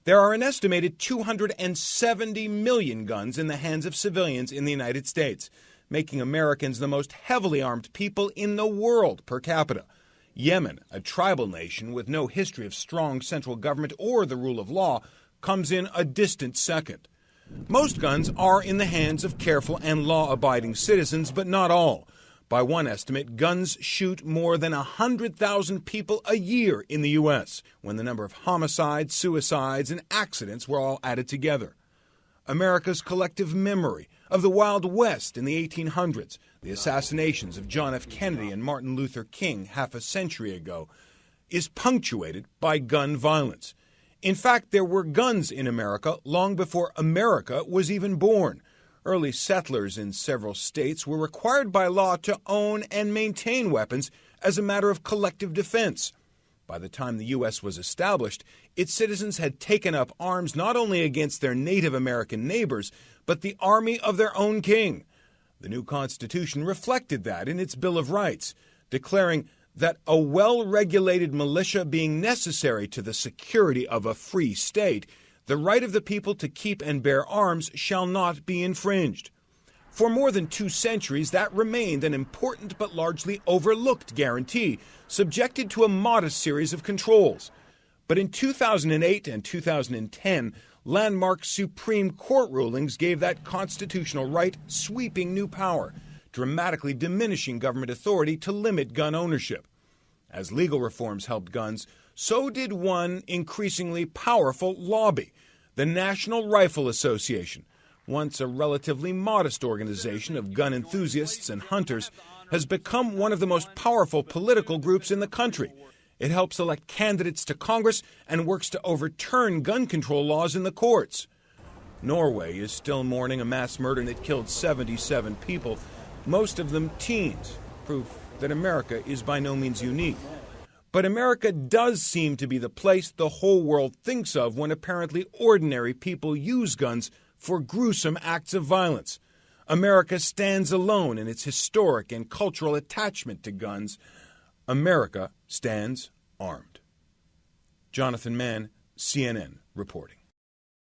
There are an estimated 270 million guns in the hands of civilians in the United States, making Americans the most heavily armed people in the world per capita. Yemen, a tribal nation with no history of strong central government or the rule of law, comes in a distant second. Most guns are in the hands of careful and law-abiding citizens, but not all. By one estimate, guns shoot more than 100,000 people a year in the U.S., when the number of homicides, suicides, and accidents were all added together. America's collective memory of the Wild West in the 1800s, the assassinations of John F. Kennedy and Martin Luther King half a century ago, is punctuated by gun violence. In fact, there were guns in America long before America was even born. Early settlers in several states were required by law to own and maintain weapons as a matter of collective defense. By the time the U.S. was established, its citizens had taken up arms not only against their Native American neighbors, but the army of their own king. The new Constitution reflected that in its Bill of Rights, declaring that a well-regulated militia being necessary to the security of a free state, the right of the people to keep and bear arms shall not be infringed. For more than 2 centuries, that remained an important but largely overlooked guarantee, subjected to a modest series of controls. But in 2008 and 2010, landmark Supreme Court rulings gave that constitutional right sweeping new power, dramatically diminishing government authority to limit gun ownership. As legal reforms helped guns, so did one increasingly powerful lobby, the National Rifle Association. Once a relatively modest organization of gun enthusiasts and hunters, has become one of the most powerful political groups in the country. It helps elect candidates to Congress and works to overturn gun control laws in the courts. Norway is still mourning a mass murder that killed 77 people, most of them teens, proof that America is by no means unique. But America does seem to be the place the whole world thinks of when apparently ordinary people use guns for gruesome acts of violence. America stands alone in its historic and cultural attachment to guns. America stands armed. Jonathan Mann, CNN, reporting.